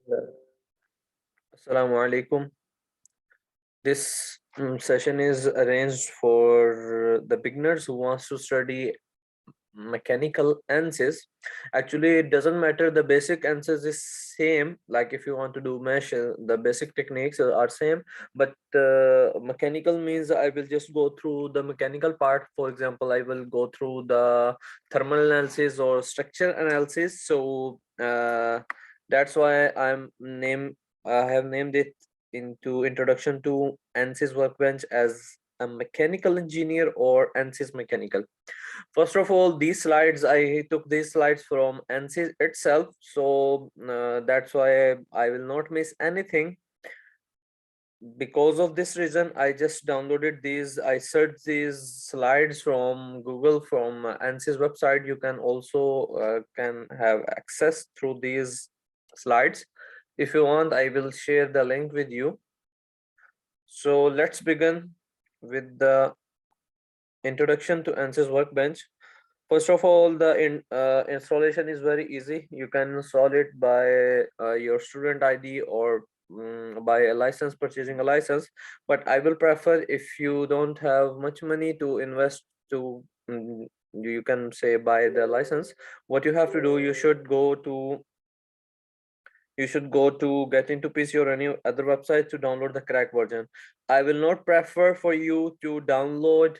Yeah. Assalamu alaikum. This session is arranged for the beginners who wants to study mechanical Ansys. Actually, it doesn't matter. The basic Ansys is same. Like if you want to do mesh, the basic techniques are same. But mechanical means I will just go through the mechanical part. For example, I will go through the thermal analysis or structure analysis. So that's why I have named it into Introduction to Ansys Workbench as a mechanical engineer or Ansys Mechanical. First of all, these slides, I took these slides from Ansys itself, so that's why I will not miss anything. Because of this reason, I just downloaded these. I searched these slides from Google, from Ansys website. You can also can have access through these slides. If you want, I will share the link with you. So let's begin with the introduction to Ansys Workbench. First of all, the installation is very easy. You can install it by your student ID or by a license, purchasing a license. But I will prefer, if you don't have much money to invest to, you can say, buy the license. What you have to do, you should go to Get Into PC or any other website to download the crack version. I will not prefer for you to download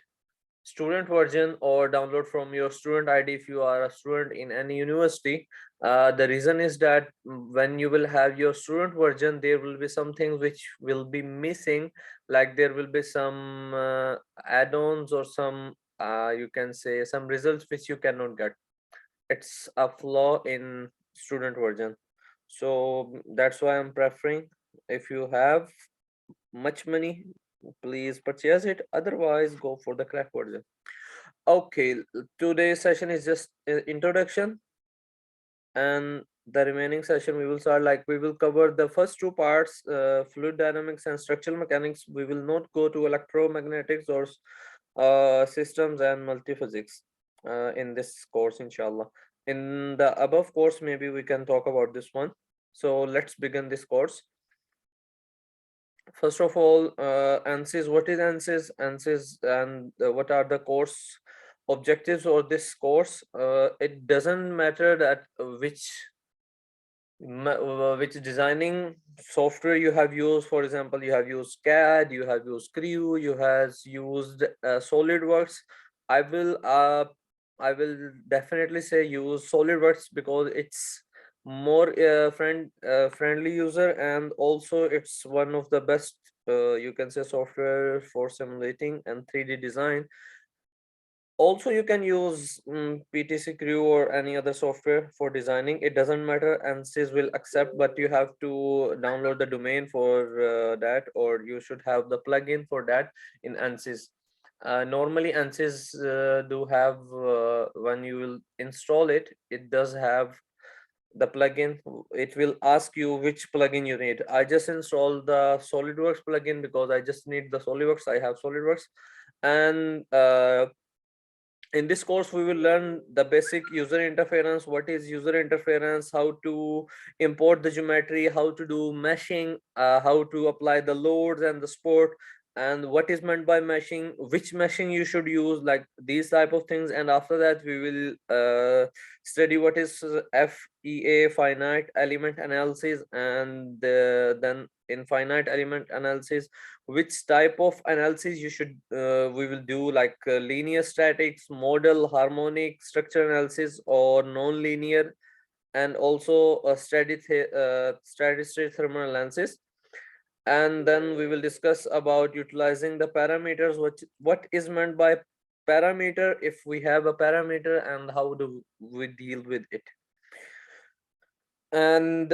student version or download from your student ID if you are a student in any university. The reason is that when you will have your student version, there will be some things which will be missing, like there will be some add-ons or some you can say some results which you cannot get. It's a flaw in student version. So that's why I'm preferring, if you have much money, please purchase it, otherwise go for the crack version. Okay, today's session is just introduction, and the remaining session we will start, like we will cover the first two parts, fluid dynamics and structural mechanics. We will not go to electromagnetics or systems and multiphysics in this course, inshallah. In the above course, maybe we can talk about this one. So let's begin this course. First of all, ANSYS. What is ANSYS? ANSYS, and what are the course objectives of this course? It doesn't matter that which designing software you have used. For example, you have used CAD, you have used Creo, you have used SolidWorks. I will uh, I will definitely say use SolidWorks because it's more friendly user, and also it's one of the best you can say software for simulating and 3D design. Also, you can use PTC Crew or any other software for designing. It doesn't matter, Ansys will accept, but you have to download the domain for that, or you should have the plugin for that in Ansys. Normally, Ansys do have, when you will install it, it does have the plugin. It will ask you which plugin you need. I just installed the SolidWorks plugin because I just need the SolidWorks. I have SolidWorks, and in this course we will learn the basic user interference. What is user interference, how to import the geometry, how to do meshing, how to apply the loads and the support, and what is meant by meshing, which meshing you should use, like these type of things. And after that we will study what is FEA, finite element analysis, and then in finite element analysis, which type of analysis you should we will do, like linear statics, model, harmonic, structure analysis, or non-linear, and also a steady state thermal analysis. And then we will discuss about utilizing the parameters, what is meant by parameter, if we have a parameter, and how do we deal with it. And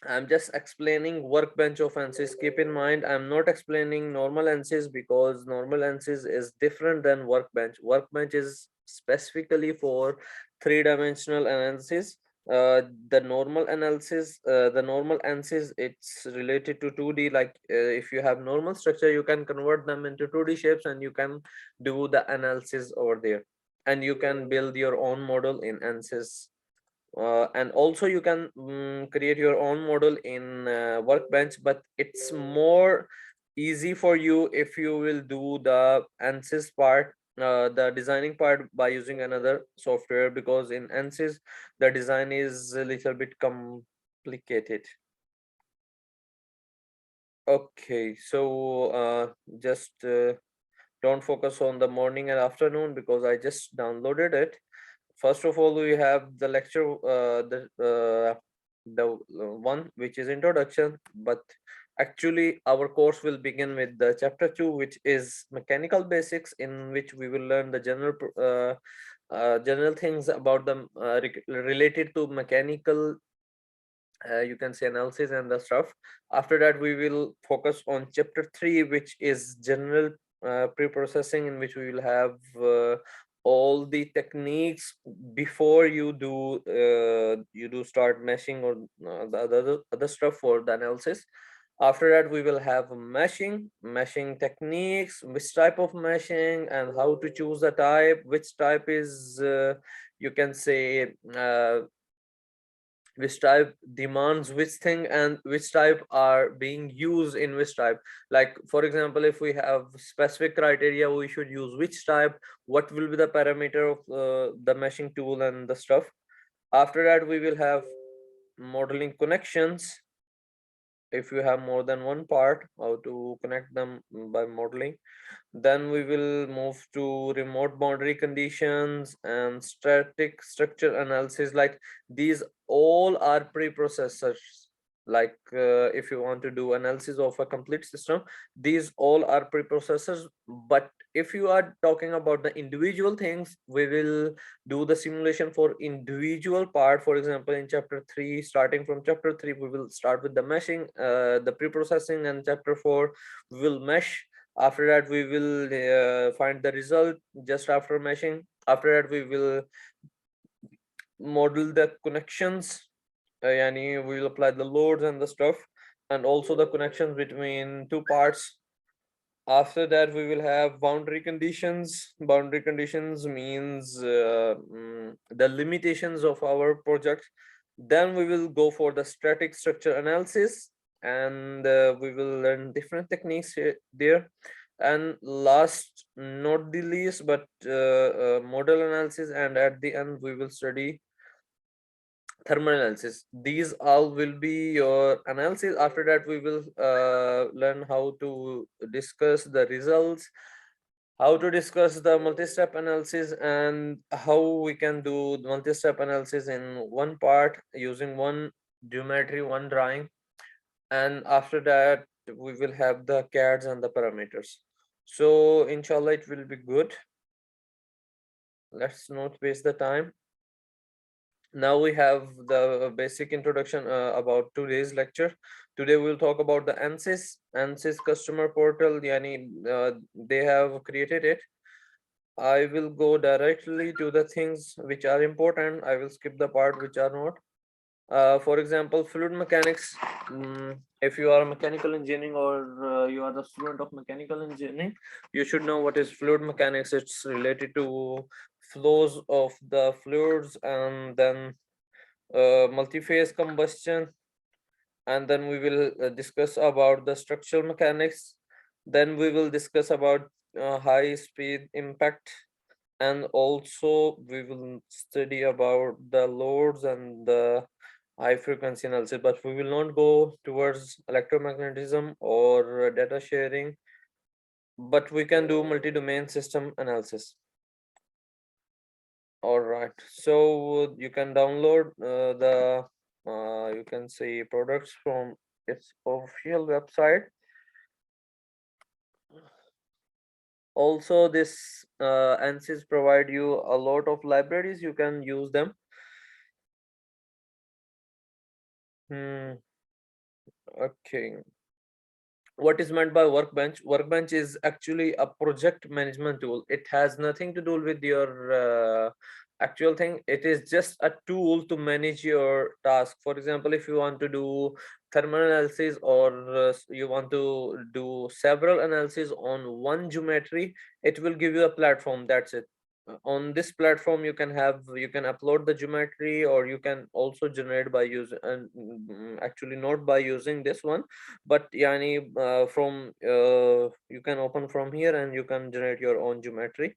I'm just explaining workbench of Ansys. Keep in mind, I'm not explaining normal Ansys because normal Ansys is different than workbench. Workbench is specifically for three-dimensional analysis. The normal Ansys, it's related to 2D. Like if you have normal structure, you can convert them into 2D shapes, and you can do the analysis over there, and you can build your own model in Ansys And also you can create your own model in Workbench, but it's more easy for you if you will do the Ansys part, the designing part, by using another software, because in Ansys the design is a little bit complicated. Okay, so just don't focus on the morning and afternoon because I just downloaded it. First of all, we have the lecture, the one which is introduction, but actually our course will begin with the chapter 2, which is mechanical basics, in which we will learn the general things about the related to mechanical, you can say, analysis and the stuff. After that we will focus on chapter 3, which is general pre-processing, in which we will have all the techniques before you do start meshing or the other stuff for the analysis. After that we will have meshing techniques, which type of meshing and how to choose the type, which type is you can say which type demands which thing, and which type are being used in which type. Like for example, if we have specific criteria, we should use which type, what will be the parameter of the meshing tool and the stuff. After that we will have modeling connections. If you have more than one part, how to connect them by modeling. Then we will move to remote boundary conditions and static structure analysis. Like these all are preprocessors. Like if you want to do analysis of a complete system, these all are preprocessors. But if you are talking about the individual things, we will do the simulation for individual part. For example, in chapter 3, starting from chapter 3, we will start with the meshing, the preprocessing, and chapter 4 we will mesh. After that we will find the result just after meshing. After that we will model the connections, yani we will apply the loads and the stuff, and also the connections between two parts. After that we will have boundary conditions. Boundary conditions means the limitations of our project. Then we will go for the static structure analysis, and we will learn different techniques there. And last, not the least, but model analysis, and at the end we will study thermal analysis. These all will be your analysis. After that we will learn how to discuss the results, how to discuss the multi-step analysis, and how we can do multi-step analysis in one part using one geometry, one drawing. And after that we will have the CADs and the parameters. So inshallah it will be good. Let's not waste the time. Now we have the basic introduction about today's lecture. Today we'll talk about the Ansys customer portal. Yani, they have created it. I will go directly to the things which are important. I will skip the part which are not. For example, fluid mechanics. If you are mechanical engineering, or you are the student of mechanical engineering, you should know what is fluid mechanics. It's related to flows of the fluids, and then multi-phase combustion, and then we will discuss about the structural mechanics. Then we will discuss about high speed impact, and also we will study about the loads and the high frequency analysis. But we will not go towards electromagnetism or data sharing, but we can do multi-domain system analysis. All right, so you can download the you can see products from its official website. Also, this Ansys provide you a lot of libraries. You can use them. Okay. What is meant by Workbench? Workbench is actually a project management tool. It has nothing to do with your actual thing. It is just a tool to manage your task. For example, if you want to do thermal analysis, or you want to do several analysis on one geometry, it will give you a platform. That's it. on this platform you can upload the geometry, or you can also generate by using, actually not by using this one, but yani from you can open from here and you can generate your own geometry.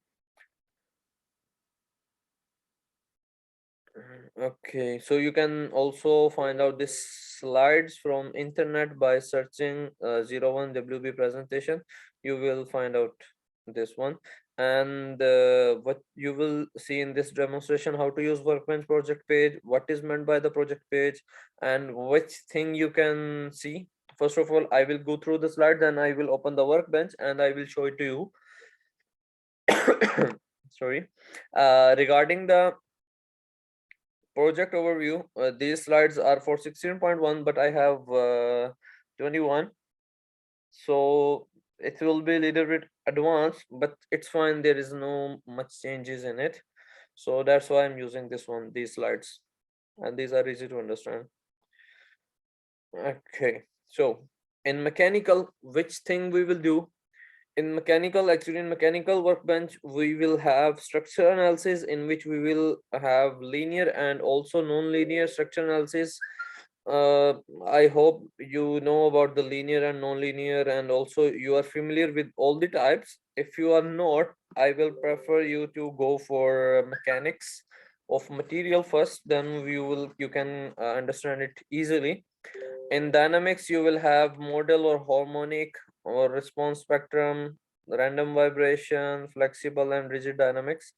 Okay, so you can also find out these slides from internet by searching 01 WB presentation. You will find out this one, and what you will see in this demonstration, how to use Workbench project page, what is meant by the project page, and which thing you can see. First of all, I will go through the slide, then I will open the Workbench and I will show it to you. Sorry. Regarding the project overview, these slides are for 16.1, but I have 21, so it will be a little bit advanced, but it's fine, there is no much changes in it, so that's why I'm using these slides, and these are easy to understand. Okay, so in mechanical, which thing we will do? In mechanical, actually in mechanical workbench, we will have structure analysis, in which we will have linear and also non-linear structure analysis. I hope you know about the linear and non-linear, and also you are familiar with all the types. If you are not, I will prefer you to go for mechanics of material first, then you can understand it easily. In dynamics, you will have model or harmonic or response spectrum, random vibration, flexible and rigid dynamics.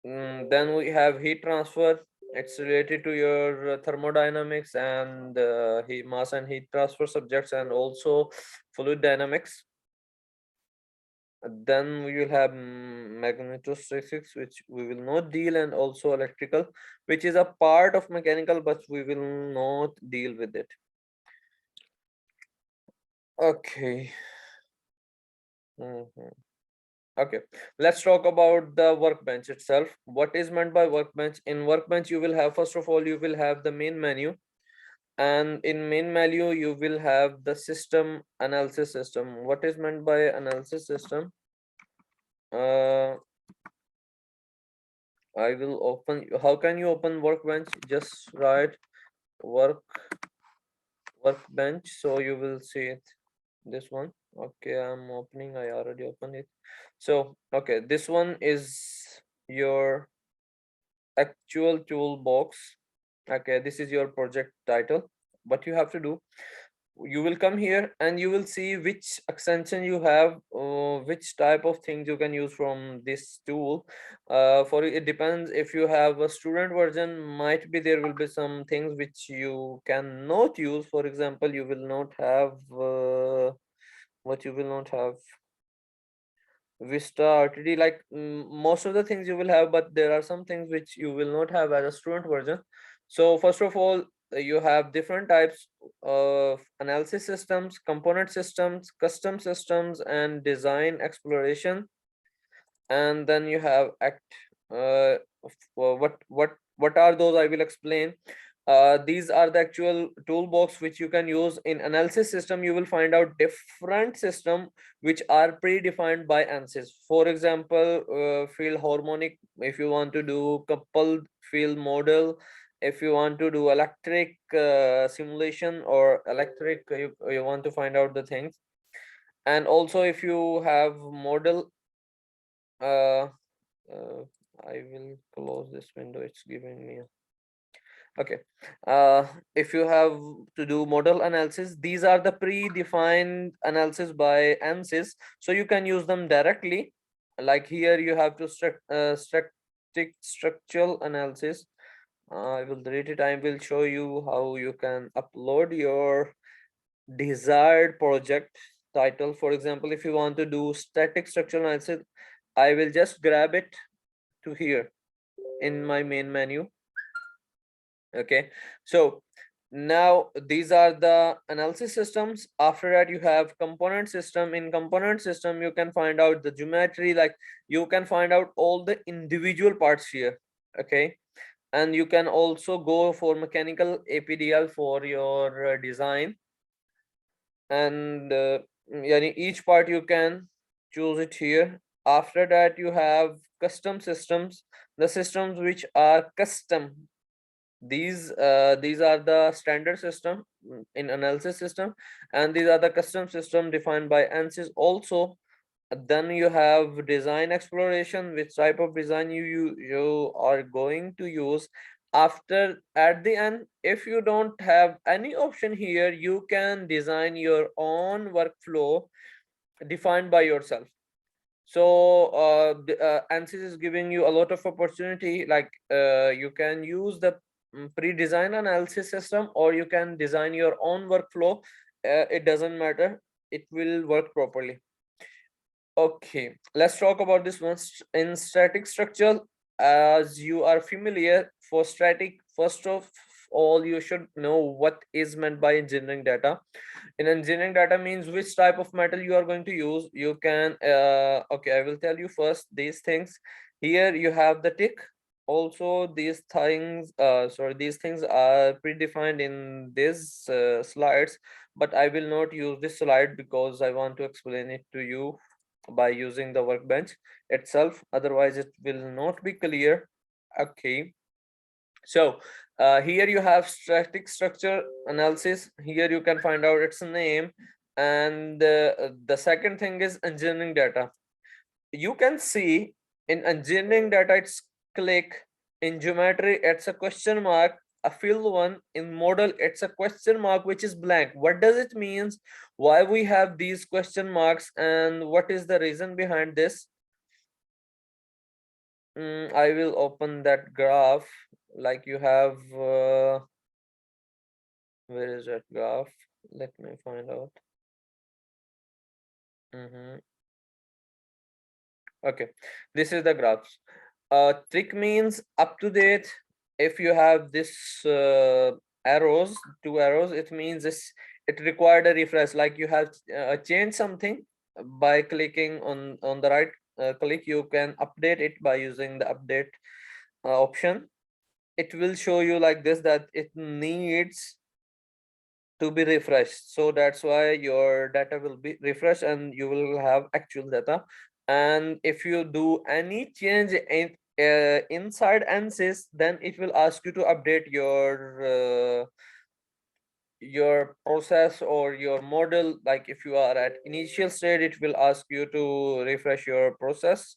Then we have heat transfer. It's related to your thermodynamics and heat mass and heat transfer subjects, and also fluid dynamics. Then we will have magnetostatics, which we will not deal, and also electrical, which is a part of mechanical, but we will not deal with it. Okay. Okay, let's talk about the workbench itself. What is meant by workbench? In workbench, you will have, first of all, you will have the main menu, and in main menu you will have the system analysis system. What is meant by analysis system? I will open. How can you open workbench? Just write workbench, so you will see it. This one. Okay, I'm opening. I already opened it. So okay, this one is your actual toolbox. Okay, this is your project title. What you have to do, you will come here and you will see which extension you have, which type of things you can use from this tool. For it depends. If you have a student version, might be there will be some things which you cannot use. For example, you will not have what you will not have Vista RTD, like most of the things you will have, but there are some things which you will not have as a student version. So first of all, you have different types of analysis systems, component systems, custom systems, and design exploration. And then you have act. What are those? I will explain. These are the actual toolbox which you can use. In analysis system, you will find out different system which are predefined by Ansys. For example, field harmonic, if you want to do coupled field model, if you want to do electric simulation, or electric, you want to find out the things. And also if you have model, uh, uh, I will close this window, it's giving me okay. If you have to do model analysis, these are the predefined analysis by Ansys, so you can use them directly. Like here you have to structural analysis. I will delete it. I will show you how you can upload your desired project title. For example, if you want to do static structural analysis, I will just grab it to here in my main menu. Okay, so now these are the analysis systems. After that, you have component system. In component system, you can find out the geometry, like you can find out all the individual parts here. Okay, and you can also go for mechanical APDL for your design, and each part you can choose it here. After that, you have custom systems, the systems which are custom. These are the standard system in analysis system, and these are the custom system defined by Ansys also. Then you have design exploration, which type of design you are going to use. After, at the end, if you don't have any option here, you can design your own workflow defined by yourself. So Ansys is giving you a lot of opportunity, like you can use the pre-designed analysis system, or you can design your own workflow. It doesn't matter, it will work properly. Okay, let's talk about this one. In static structure, as you are familiar, for static, first of all, you should know what is meant by engineering data. In engineering data means which type of metal you are going to use. You can okay, I will tell you first these things. Here you have the tick. Also, these things these things are predefined in these slides, but I will not use this slide because I want to explain it to you by using the workbench itself, otherwise it will not be clear. Okay, so here you have static structure analysis. Here you can find out its name. And the second thing is engineering data. You can see in engineering data it's click, in geometry it's a question mark, a fill one, in model it's a question mark which is blank. What does it means, why we have these question marks, and what is the reason behind this? I will open that graph. Like you have where is that graph? Let me find out. Okay, this is the graphs. Trick means up to date. If you have this arrows, two arrows, it means this, it required a refresh. Like you have changed something by clicking on the right click. You can update it by using the update option. It will show you like this, that it needs to be refreshed. So that's why your data will be refreshed and you will have actual data. And if you do any change in inside Ansys, then it will ask you to update your process or your model. Like if you are at initial state, it will ask you to refresh your process,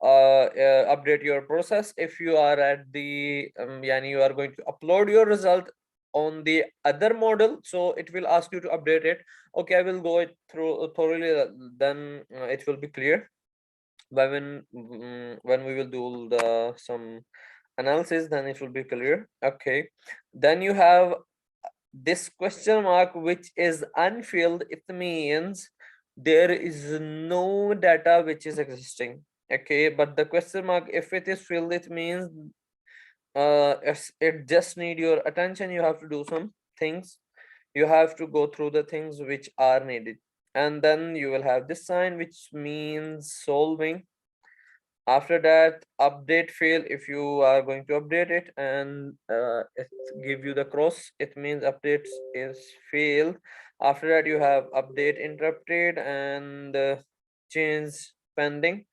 update your process. If you are at the yani you are going to upload your result on the other model, so it will ask you to update it. Okay, I will go it through thoroughly, then it will be clear by when we will do the some analysis, then it will be clear. Okay, then you have this question mark which is unfilled. It means there is no data which is existing. Okay, but the question mark, if it is filled, it means it just need your attention. You have to do some things, you have to go through the things which are needed, and then you will have this sign which means solving. After that, update fail, if you are going to update it, and it give you the cross, it means updates is failed. After that, you have update interrupted, and change pending,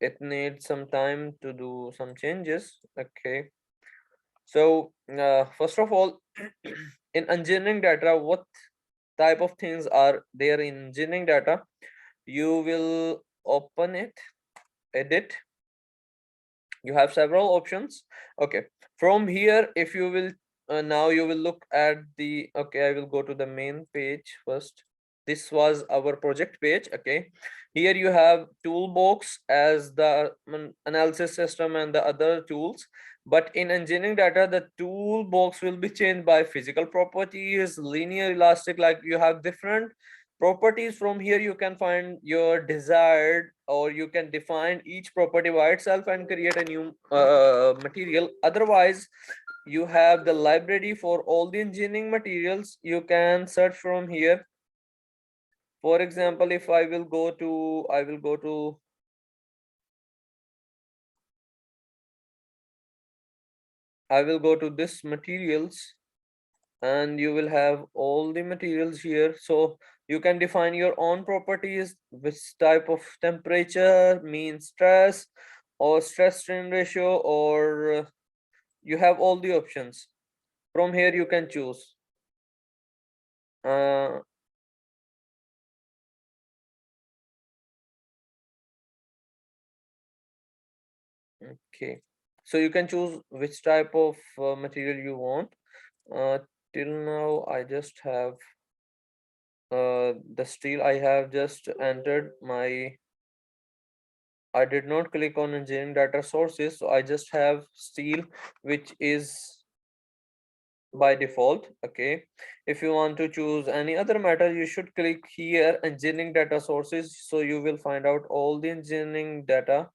it needs some time to do some changes. Okay, so first of all, in engineering data, what type of things are there in engineering data? You will open it, edit, you have several options. Okay, from here, if you will now you will look at the, okay, I will go to the main page first. This was our project page. Okay, here you have toolbox as the analysis system and the other tools. But in engineering data, the toolbox will be changed by physical properties, linear, elastic. Like you have different properties. From here you can find your desired, or you can define each property by itself and create a new material. Otherwise, you have the library for all the engineering materials. You can search from here. For example, if I will go to this materials. and you will have all the materials here. So you can define your own properties, which type of temperature, mean stress, or stress strain ratio, or you have all the options. From here you can choose. Uh, okay, so you can choose which type of material you want. Uh, till now I just have the steel. I have just entered my, I did not click on engineering data sources, so I just have steel, which is by default. Okay, if you want to choose any other matter, you should click here engineering data sources, so you will find out all the engineering data,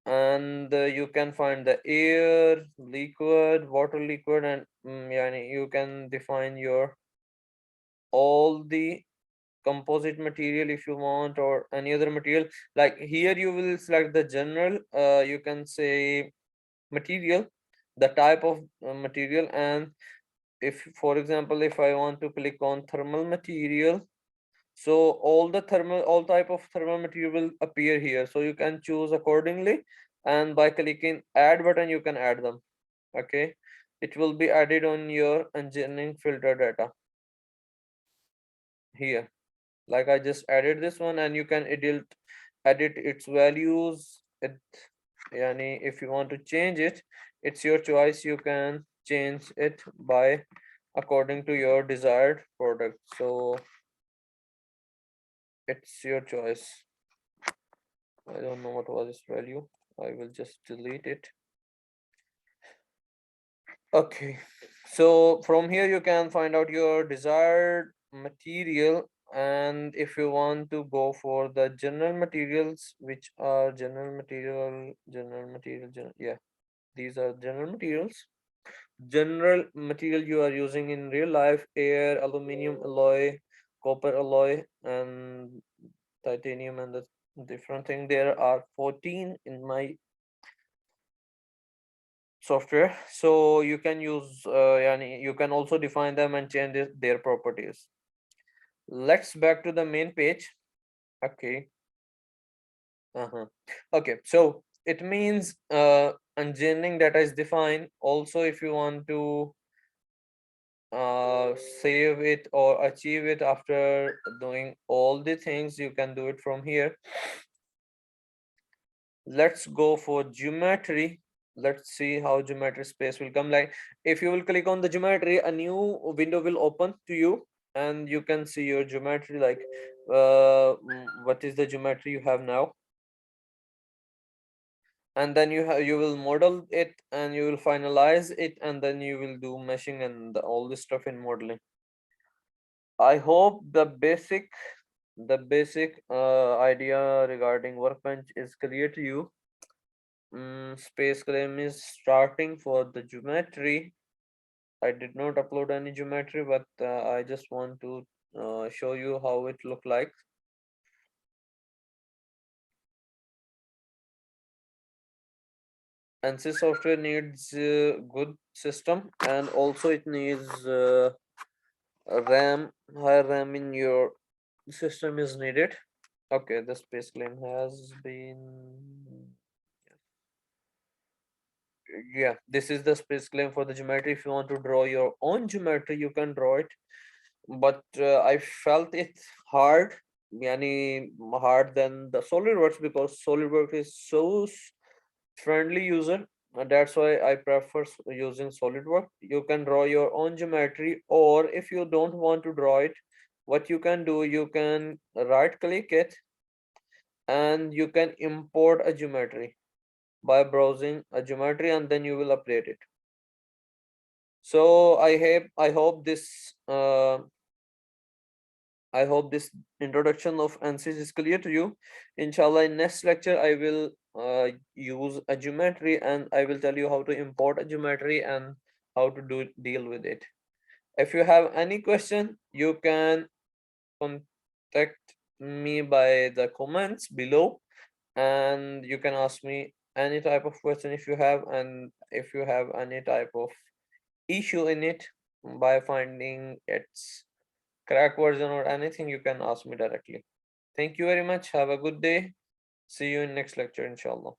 and you can find the air, liquid, water liquid, and yani you can define your all the composite material if you want, or any other material. Like here you will select the general, you can say material, the type of material, and if, for example, if I want to click on thermal material, so all type of thermal material will appear here, so you can choose accordingly, and by clicking add button you can add them. Okay, it will be added on your engineering filter data here. Like I just added this one, and you can edit its values. It, yani if you want to change it, it's your choice. You can change it by according to your desired product. So it's your choice. I don't know what was its value. I will just delete it. Okay, so from here you can find out your desired material, and if you want to go for the general materials, which are yeah, these are general materials. General material you are using in real life: air, aluminum alloy, copper alloy, and titanium, and the different thing. There are 14 in my software, so you can use yani you can also define them and change their properties. Let's back to the main page. Okay. Okay, so it means engineering data is defined. Also, if you want to save it or achieve it after doing all the things, you can do it from here. Let's go for geometry. Let's see how geometry space will come. Like if you will click on the geometry, a new window will open to you, and you can see your geometry, like what is the geometry you have now, and then you will model it, and you will finalize it, and then you will do meshing and all this stuff in modeling. I hope the basic idea regarding workbench is clear to you. Space claim is starting for the geometry. I did not upload any geometry, but I just want to show you how it look like. Ansys software needs good system, and also it needs RAM. Higher RAM in your system is needed. Okay, the space claim has been, yeah, this is the space claim for the geometry. If you want to draw your own geometry, you can draw it, but I felt it hard, yani hard than the SolidWorks, because SolidWorks is so friendly user. That's why I prefer using SolidWorks. You can draw your own geometry, or if you don't want to draw it, what you can do, you can right click it, and you can import a geometry by browsing a geometry, and then you will update it. So I hope this introduction of Ansys is clear to you. Inshallah, in next lecture, I will use a geometry, and I will tell you how to import a geometry and how to deal with it. If you have any question, you can contact me by the comments below, and you can ask me any type of question if you have, and if you have any type of issue in it, by finding its crack version or anything, you can ask me directly. Thank you very much. Have a good day. See you in next lecture, inshallah.